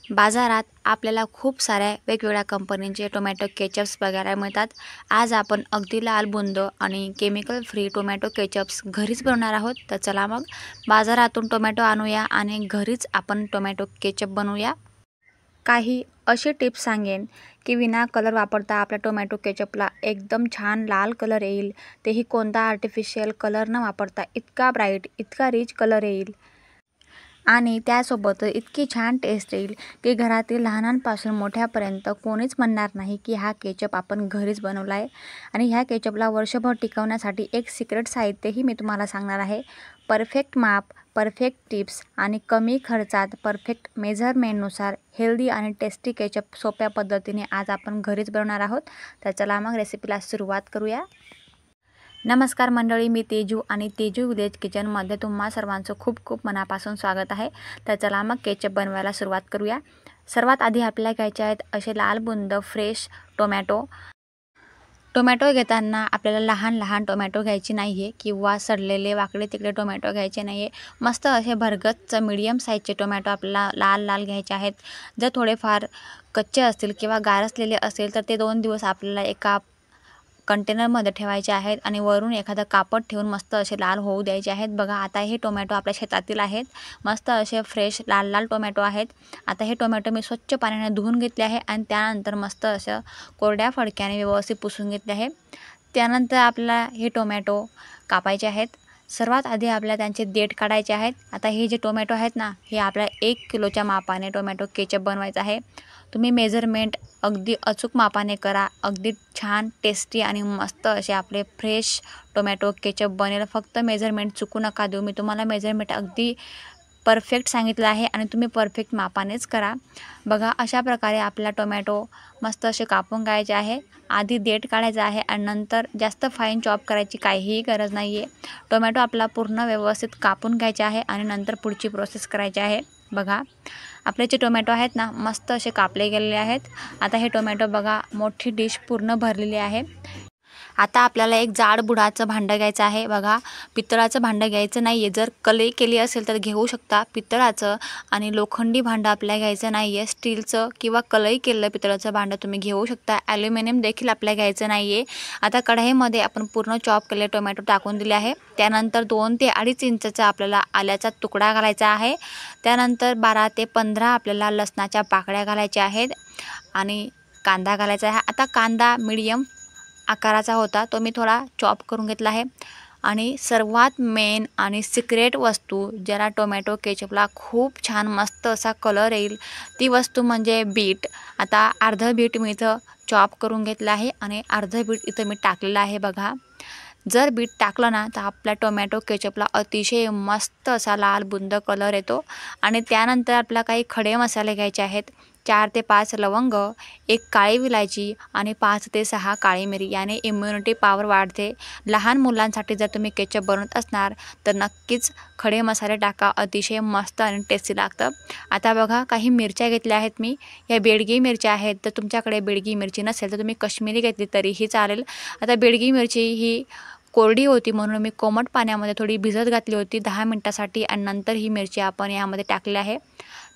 बाजारात आपल्याला खूप साऱ्या वेगवेगळ्या कंपनीचे टोमॅटो केचप्स बघायला मिळतात। आज आपण अगदी लाल बुंद आणि केमिकल फ्री टोमॅटो केचप्स घरीच बनवणार आहोत। तर चला मग बाजारातून टोमॅटो आणूया आणि घरीच आपण टोमॅटो केचप बनवूया। काही असे टिप्स सांगेन की विना कलर वापरता आपल्या टोमॅटो केचपला एकदम छान लाल कलर येईल, तेही कोणता आर्टिफिशियल कलर न वापरता इतका ब्राईट इतका रिच कलर येईल आणि त्यासोबत इतकी छान टेस्ट येईल की घरातील लहानांपासून मोठ्यापर्यंत कोणीच म्हणणार नाही की हा केचप आपण घरीच बनवला आहे। आणि ह्या केचपला वर्षभर टिकवण्यासाठी एक सिक्रेट साहित्यही मी तुम्हाला सांगणार आहे। परफेक्ट माप, परफेक्ट टिप्स आणि कमी खर्चात परफेक्ट मेजरमेंटनुसार हेल्दी आणि टेस्टी केचप सोप्या पद्धतीने आज आपण घरीच बनवणार आहोत। तर चला मग रेसिपीला सुरुवात करूया। नमस्कार मंडळी, मी तेजू आणि तेजू विलेज किचनमध्ये तुम्हा सर्वांचं खूप खूप मनापासून स्वागत आहे। तर चला मग केचप बनवायला सुरुवात करूया। सर्वात आधी आपल्याला घ्यायचे आहेत असे लाल बुंद फ्रेश टोमॅटो। टोमॅटो घेताना आपल्याला लहान लहान टोमॅटो घ्यायचे नाही आहे किंवा सडलेले वाकडे तिकडे टोमॅटो घ्यायचे नाही आहे। मस्त असे भरगच्च मीडियम साईजचे टोमॅटो आपल्याला लाल लाल घ्यायचे आहेत। जर थोडेफार कच्चे असतील किंवा गारसलेले असेल तर ते 2 दिवस आपल्याला एका कंटेनरमध्ये ठेवायचे आहेत आणि वरून एखादा कापड ठेवून मस्त असे लाल होऊ द्यायचे आहेत। बघा आता हे टोमॅटो आपल्या शेतातील आहेत, मस्त असे फ्रेश लाल लाल टोमॅटो आहेत। आता हे टोमॅटो मी स्वच्छ पाण्याने धुवून घेतले आहे आणि त्यानंतर मस्त असं कोरड्या फडक्याने व्यवस्थित पुसून घेतले आहे। त्यानंतर आपल्याला हे टोमॅटो कापायचे आहेत। सर्वात आधी आपल्याला त्यांचे देठ काढायचे आहेत। आता हे जे टोमॅटो आहेत ना, हे आपल्याला 1 किलोच्या मापाने टोमॅटो केचप बनवायचा आहे। तुम्ही मेजरमेंट अगदी अचूक मापाने करा, अगदी छान टेस्टी आणि मस्त असे आपले फ्रेश टोमॅटो केचप बनेल। फक्त मेजरमेंट चुकू नका देऊ, मी तुम्हाला मेजरमेंट अगदी परफेक्ट सांगितलं आहे आणि तुम्ही परफेक्ट मापानेच करा। बघा अशा प्रकारे आपला टोमॅटो मस्त असे कापून घ्यायचे आहे। आधी देठ काढायचं आहे आणि नंतर जास्त फाईन चॉप करायची काहीही गरज नाही आहे। टोमॅटो आपला पूर्ण व्यवस्थित कापून घ्यायचे आहे आणि नंतर पुढची प्रोसेस करायची आहे। बघा आपले जे टोमॅटो आहेत ना, मस्त असे कापले गेलेले आहेत। आता हे टोमॅटो बघा मोठी डिश पूर्ण भरलेली आहे। आता आपल्याला एक जाड बुडाचं भांडं घ्यायचं आहे। बघा पितळाचं भांडं घ्यायचं नाही आहे, जर कलई केली असेल तर घेऊ शकता पितळाचं, आणि लोखंडी भांडं आपल्याला घ्यायचं नाही आहे। स्टीलचं किंवा कलई केलेलं पितळाचं भांडं तुम्ही घेऊ शकता। ॲल्युमिनियम देखील आपल्याला घ्यायचं नाही आहे। आता कढईमध्ये आपण पूर्ण चॉप केलेले टोमॅटो टाकून दिले आहे। त्यानंतर 2 ते 2.5 इंचचा आपल्याला आल्याचा तुकडा घालायचा आहे। त्यानंतर 12 ते 15 आपल्याला लसणाच्या पाकळ्या घालायच्या आहेत आणि कांदा घालायचा आहे। आता कांदा मीडियम आकाराचा होता, तो मी थोडा चॉप करून घेतला आहे। आणि सर्वात मेन आणि सिक्रेट वस्तू ज्याला टोमॅटो केचपला खूप छान मस्त असा कलर येईल, ती वस्तू म्हणजे बीट। आता अर्धं बीट मी इथं चॉप करून घेतलं आहे आणि अर्धं बीट इथं मी टाकलेलं आहे। बघा जर बीट टाकलं ना तर आपल्या टोमॅटो केचपला अतिशय मस्त असा लाल बुंद कलर येतो। आणि त्यानंतर आपल्याला काही खडे मसाले घ्यायचे आहेत। 4 ते 5 लवंग, 1 काळी विलायची आणि 5 ते 6 काळी मिरी, याने इम्युनिटी पॉवर वाढते। लहान मुलांसाठी जर तुम्ही केचप बनवत असणार तर नक्कीच खडे मसाले टाका, अतिशय मस्त आणि टेस्टी लागतं। आता बघा काही मिरच्या घेतल्या आहेत मी, या बेडगी मिरच्या आहेत। तर तुमच्याकडे बेडगी मिरची नसेल तर तुम्ही कश्मीरी घेतली तरीही चालेल। आता बेडगी मिरची ही कोरडी होती म्हणून मी कोमट पाण्यामध्ये थोडी भिजत घातली होती 10 मिनिटासाठी आणि नंतर ही मिरची आपण यामध्ये टाकली आहे।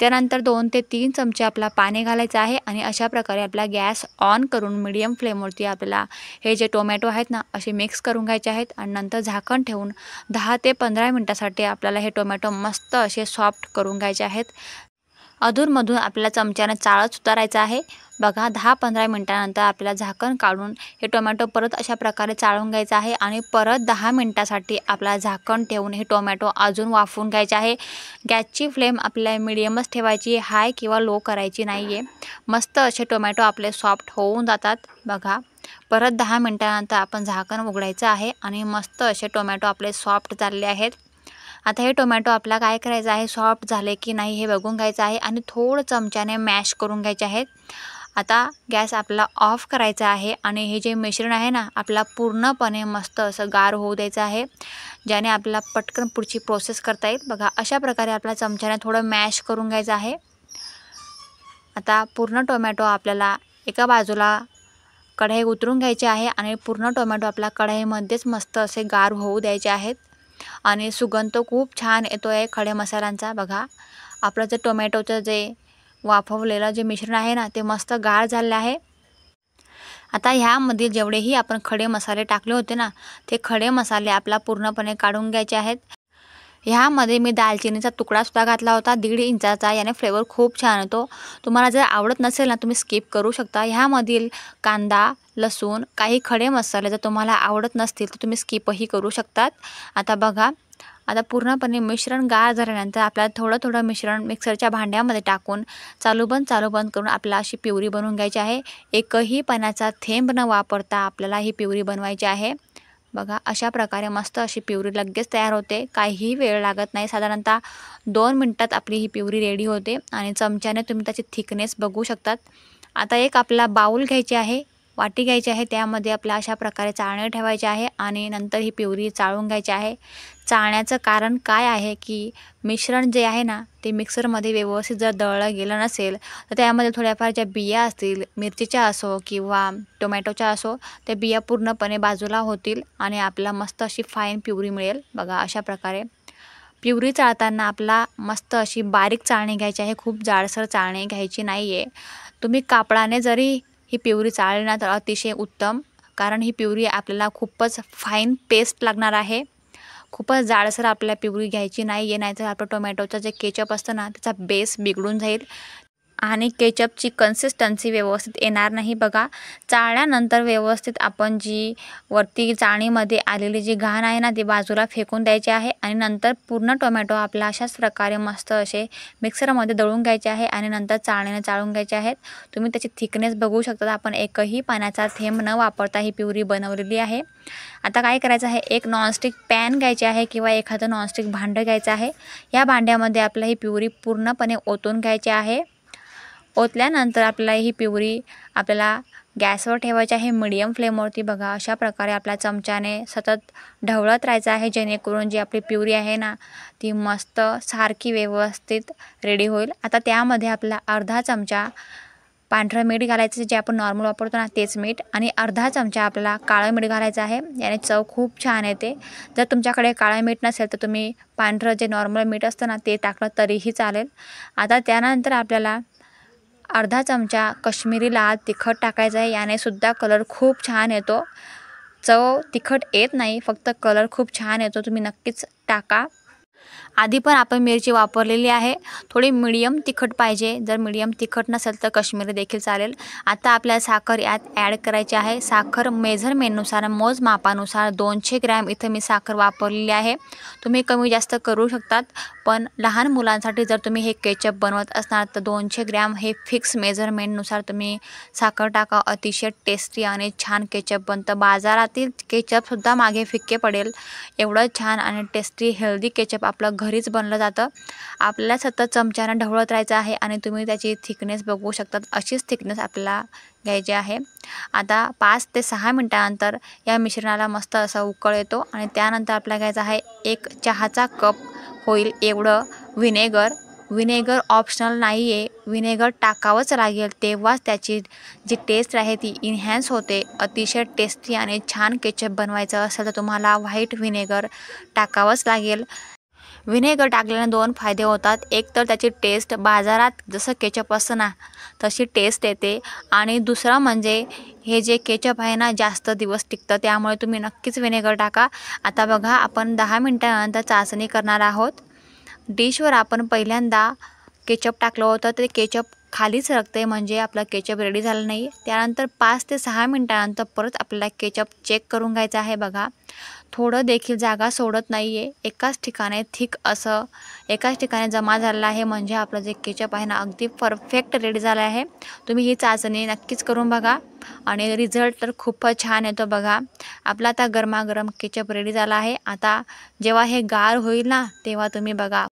त्यानंतर 2 ते 3 चमचे आपला पाणी घालायचं आहे आणि अशा प्रकारे आपला गॅस ऑन करून मीडियम फ्लेमवरती आपल्याला हे जे टोमॅटो आहेत ना असे मिक्स करून घ्यायचे आहेत आणि नंतर झाकण ठेवून 10 ते 15 मिनिटासाठी आपल्याला हे टोमॅटो मस्त असे सॉफ्ट करून घ्यायचे आहेत। अधूनमधून आपल्याला चमच्याने चाळत सुधारायचं आहे। बघा 10-15 मिनिटानंतर आपल्याला झाकण काढून हे टोमॅटो परत अशा प्रकारे चाळून घ्यायचं आहे आणि परत 10 मिनिटासाठी आपल्याला झाकण ठेवून हे टोमॅटो अजून वाफवून घ्यायचे आहे। गॅसची फ्लेम आपल्याला मिडियमच ठेवायची, हाय किंवा लो करायची नाही आहे। मस्त असे टोमॅटो आपले सॉफ्ट होऊन जातात। बघा परत 10 मिनिटानंतर आपण झाकण उघडायचं आहे आणि मस्त असे टोमॅटो आपले सॉफ्ट झालेले आहेत। आता हे टोमॅटो आपल्याला काय करायचं आहे, सॉफ्ट झाले की नाही हे बघून घ्यायचं आहे आणि थोडं चमच्याने मॅश करून घ्यायचे आहेत। आता गॅस आपला ऑफ करायचा आहे आणि हे जे मिश्रण आहे ना आपला पूर्णपणे मस्त असं गार होऊ द्यायचं आहे, ज्याने आपल्याला पटकन पुढची प्रोसेस करता येईल। बघा अशा प्रकारे आपल्या चमच्याने थोडं मॅश करून घ्यायचं आहे। आता पूर्ण टोमॅटो आपल्याला एका बाजूला कढई उतरून घ्यायची आहे आणि पूर्ण टोमॅटो आपल्या कढईमध्येच मस्त असे गार होऊ द्यायचे आहेत आणि सुगंध खूप छान येतो आहे खडे मसाल्यांचा। बघा आपलं जे टोमॅटोचं जे वाफवलेलं जे मिश्रण आहे ना ते मस्त गार झाले आहे। आता ह्यामध्ये जेवढेही आपण खडे मसाले टाकले होते ना ते खडे मसाले आपला पूर्णपणे काढून घ्यायचे आहेत। ह्यामध्ये मी दालचिनीचा तुकडा सुद्धा घातला होता 1.5 इंचाचा, याने फ्लेवर खूप छान येतो। तुम्हाला जर आवडत नसेल ना तुम्ही स्किप करू शकता। ह्यामधील कांदा, लसूण, काही खडे मसाले जर तुम्हाला आवडत नसतील तर तुम्ही स्किपही करू शकतात। आता बघा, आता पूर्णपणे मिश्रण गार झाल्यानंतर आपल्याला थोडं थोडं मिश्रण मिक्सरच्या भांड्यामध्ये टाकून चालू बंद करून आपल्याला अशी प्युरी बनवून घ्यायची आहे। एकही पाण्याचा थेंब न वापरता आपल्याला ही प्युरी बनवायची आहे। बघा, अशा प्रकारे मस्त अशी प्युरी लगेच तयार होते, काहीही वेळ लागत नाही। साधारणतः 2 मिनिटात आपली ही प्युरी रेडी होते आणि चमच्याने तुम्ही त्याची थिकनेस बघू शकतात। आता एक आपला बाउल घ्यायची आहे, वाटी घ्यायची आहे, त्यामध्ये आपल्या अशा प्रकारे चाळणे ठेवायचे आहे आणि नंतर ही प्युरी चाळून घ्यायची आहे। चाळण्याचं कारण काय आहे की मिश्रण जे आहे ना ते मिक्सरमध्ये व्यवस्थित जर दळलं गेलं नसेल तर त्यामध्ये थोड्याफार ज्या बिया असतील, मिरचीच्या असो किंवा टोमॅटोच्या असो, त्या बिया पूर्णपणे बाजूला होतील आणि आपल्याला मस्त अशी फाईन प्युरी मिळेल। बघा, अशा प्रकारे प्युरी चाळताना आपला मस्त अशी बारीक चाळणी घ्यायची आहे, खूप जाडसर चाळणी घ्यायची नाही आहे। तुम्ही कापडाने जरी ही प्युरी चाळली ना तर अतिशय उत्तम, कारण ही प्युरी आपल्याला खूपच फाईन पेस्ट लागणार आहे। खूपच जाडसर आपल्याला प्युरी घ्यायची नाही आहे, नाहीतर आपलं टोमॅटोचं जे केचप असतं ना त्याचा बेस बिघडून जाईल आणि केचपची कन्सिस्टन्सी व्यवस्थित येणार नाही। बघा, चाळल्यानंतर व्यवस्थित आपण जी वरती चाळणीमध्ये आलेली जी घाण आहे ना ती बाजूला फेकून द्यायची आहे आणि नंतर पूर्ण टोमॅटो आपला अशाच प्रकारे मस्त असे मिक्सरमध्ये दळून घ्यायचे आहे आणि नंतर चाळणीने चाळून घ्यायचे आहेत। तुम्ही त्याची थिकनेस बघू शकता, आपण एकही पाण्याचा थेंब न वापरता ही प्युरी बनवलेली आहे। आता काय करायचं आहे, एक नॉनस्टिक पॅन घ्यायचे आहे किंवा एखादं नॉनस्टिक भांडं घ्यायचं आहे। या भांड्यामध्ये आपल्याला ही प्युरी पूर्णपणे ओतून घ्यायची आहे। ओतल्यानंतर आपल्याला ही प्युरी आपल्याला गॅसवर ठेवायची आहे मीडियम फ्लेमवरती। बघा, अशा प्रकारे आपल्या चमच्याने सतत ढवळत राहायचं आहे, जेणेकरून जी आपली प्युरी आहे ना ती मस्त सारखी व्यवस्थित रेडी होईल। आता त्यामध्ये आपला अर्धा चमचा पांढरं मीठ घालायचं, जे आपण नॉर्मल वापरतो ना तेच मीठ, आणि अर्धा चमचा आपल्याला काळं मीठ घालायचं आहे, याने चव खूप छान येते। जर तुमच्याकडे काळं मीठ नसेल तर तुम्ही पांढरं जे नॉर्मल मीठ असतं ना ते टाकलं तरीही चालेल। आता त्यानंतर आपल्याला अर्धा चमचा कश्मीरी लाल तिखट टाकायचं आहे, याने सुद्धा कलर खूप छान येतो। चव तिखट येत नाही, फक्त कलर खूप छान येतो, तुम्ही नक्कीच टाका। आधी पण आपण मिरची वापरलेली आहे, थोडी मीडियम तिखट पाहिजे, जर मीडियम तिखट नसेल तर कश्मीरी देखील चालेल। आता आपल्याला साखर यात ॲड करायची आहे। साखर मेजरमेंटनुसार, मोजमापानुसार 200 ग्रॅम इथं मी साखर वापरलेली आहे, तुम्ही कमी जास्त करू शकतात। पण लहान मुलांसाठी जर तुम्ही हे केचप बनवत असणार तर 200 ग्रॅम हे फिक्स मेजरमेंटनुसार तुम्ही साखर टाका, अतिशय टेस्टी आणि छान केचप बनतं। बाजारातील केचपसुद्धा मागे फिक्के पडेल, एवढं छान आणि टेस्टी हेल्दी केचप आपलं घरीच बनलं जातं। आपल्याला सतत चमच्याने ढवळत राहायचं आहे आणि तुम्ही त्याची थिकनेस बघू शकतात, अशीच थिकनेस आपल्याला घ्यायची आहे। आता 5 ते 6 मिनिटानंतर या मिश्रणाला मस्त असा उकळ येतो आणि त्यानंतर आपल्याला घ्यायचं आहे 1 चहाचा कप होईल एवढं व्हिनेगर। व्हिनेगर ऑप्शनल नाही आहे, व्हिनेगर टाकावंच लागेल, तेव्हाच त्याची जी टेस्ट आहे ती इन्हॅन्स होते। अतिशय टेस्टी आणि छान केचप बनवायचं असेल तर तुम्हाला व्हाईट व्हिनेगर टाकावंच लागेल। व्हिनेगर टाकल्याने 2 फायदे होतात, एक तर त्याची टेस्ट बाजारात जसं केचप असतं ना तशी टेस्ट येते आणि दुसरं म्हणजे हे जे केचप आहे ना जास्त दिवस टिकतं, त्यामुळे तुम्ही नक्कीच व्हिनेगर टाका। आता बघा, आपण 10 मिनिटानंतर चाचणी करणार आहोत। डिशवर आपण पहिल्यांदा केचप टाकलं होतं ते केचप खाली सरकते, म्हणजे आपला केचप रेडी झालं नाही। त्यानंतर 5 ते 6 मिनिटानंतर परत आपल्याला केचप चेक करून घ्यायचं आहे। बघा, थोडं देखील जागा सोडत नाही आहे, एकाच ठिकाणी थिक असं एकाच ठिकाणी जमा झालेलं आहे, म्हणजे आपलं जे केचप आहे ना अगदी परफेक्ट रेडी झालं आहे। तुम्ही ही चाचणी नक्कीच करून बघा आणि रिझल्ट तर खूपच छान येतो। बघा, आपला आता गरमागरम केचप रेडी झाला आहे। आता जेव्हा हे गार होईल ना तेव्हा तुम्ही बघा,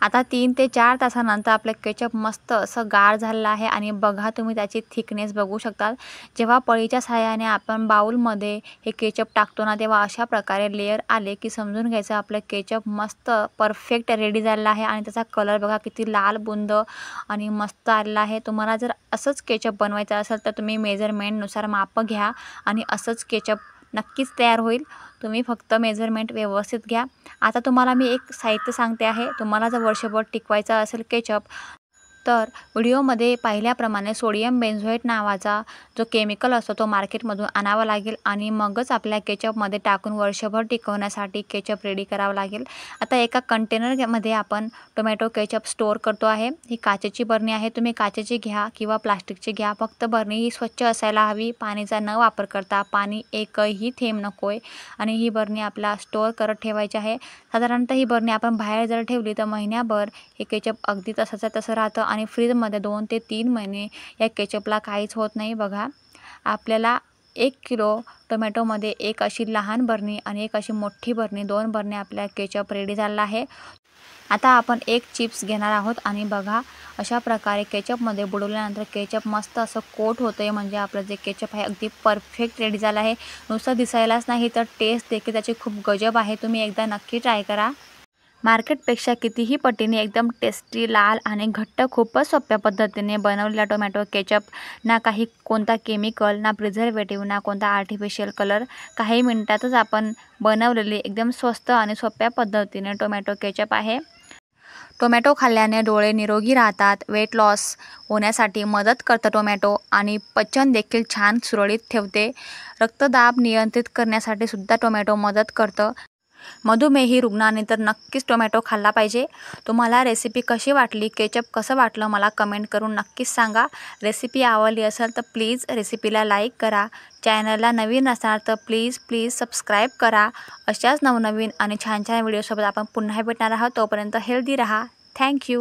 आता 3 ते 4 तासानंतर आपलं केचप मस्त असं गार झालेलं आहे आणि बघा तुम्ही त्याची थिकनेस बघू शकता। जेव्हा पळीच्या सहाय्याने आपण बाउलमध्ये हे केचप टाकतो ना तेव्हा अशा प्रकारे लेयर आले की समजून घ्यायचं आपलं केचप मस्त परफेक्ट रेडी झालेलं आहे आणि त्याचा कलर बघा किती लाल बुंद आणि मस्त आलेला आहे। तुम्हाला जर असंच केचप बनवायचं असेल तर तुम्ही मेजरमेंटनुसार माप घ्या आणि असंच केचप नक्कीच तयार होईल, तुम्ही फक्त मेजरमेंट व्यवस्थित घ्या। आता तुम्हाला मी एक साहित्य सांगते आहे, तुम्हाला जर वर्षभर टिकवायचं असेल केचप तर व्हिडिओमध्ये पाहिल्याप्रमाणे सोडियम बेन्झोएट नावाचा जो केमिकल असतो तो मार्केटमधून आणावा लागेल आणि मगच आपल्या केचपमध्ये टाकून वर्षभर टिकवण्यासाठी केचप रेडी करावं लागेल। आता एका कंटेनरमध्ये आपण टोमॅटो केचप स्टोअर करतो आहे। ही काचेची बरणी आहे, तुम्ही काचेची घ्या किंवा प्लास्टिकची घ्या, फक्त बरणी ही स्वच्छ असायला हवी, पाणीचा न वापर करता, पाणी एकही थेंब नको आहे। आणि ही बरणी आपला स्टोअर करत ठेवायची आहे। साधारणतः ही बरणी आपण बाहेर जर ठेवली तर महिन्याभर हे केचप अगदी तसंच तसं राहतं आणि फ्रीजमध्ये 2 ते 3 महिने या केचपला काहीच होत नाही। बघा, आपल्याला 1 किलो टोमॅटोमध्ये एक अशी लहान बरणी आणि एक अशी मोठी बरणी, 2 बरणी आपल्या केचप रेडी झाला आहे। आता आपण एक चिप्स घेणार आहोत आणि बघा अशा प्रकारे केचपमध्ये बुडवल्यानंतर केचप मस्त असं कोट होतं आहे, म्हणजे आपलं जे केचप आहे अगदी परफेक्ट रेडी झालं आहे। नुसतं दिसायलाच नाही तर टेस्ट देखील त्याची खूप गजब आहे, तुम्ही एकदा नक्की ट्राय करा। मार्केटपेक्षा कितीही पटीने एकदम टेस्टी, लाल आणि घट्ट, खूपच सोप्या पद्धतीने बनवलेला टोमॅटो केचप, ना काही कोणता केमिकल, ना प्रिझर्वेटिव्ह, ना कोणता आर्टिफिशियल कलर, काही मिनिटातच आपण बनवलेली एकदम स्वस्त आणि सोप्या पद्धतीने टोमॅटो केचप आहे। टोमॅटो खाल्ल्याने डोळे निरोगी राहतात, वेट लॉस होण्यासाठी मदत करतं टोमॅटो आणि पचन देखील छान सुरळीत ठेवते। रक्तदाब नियंत्रित करण्यासाठी सुद्धा टोमॅटो मदत करतं। मधुमेही रुग्णांनी तर नक्कीच टोमॅटो खाल्ला पाहिजे। तुम्हाला रेसिपी कशी वाटली, केचप कसं वाटलं, मला कमेंट करून नक्कीच सांगा। रेसिपी आवडली असेल तर प्लीज रेसिपीला लाईक करा, चॅनलला नवीन असाल तर प्लीज सबस्क्राईब करा। अशाच नवनवीन आणि छान छान व्हिडिओसोबत आपण पुन्हा भेटणार आहोत, तोपर्यंत हेल्दी राहा। थँक्यू।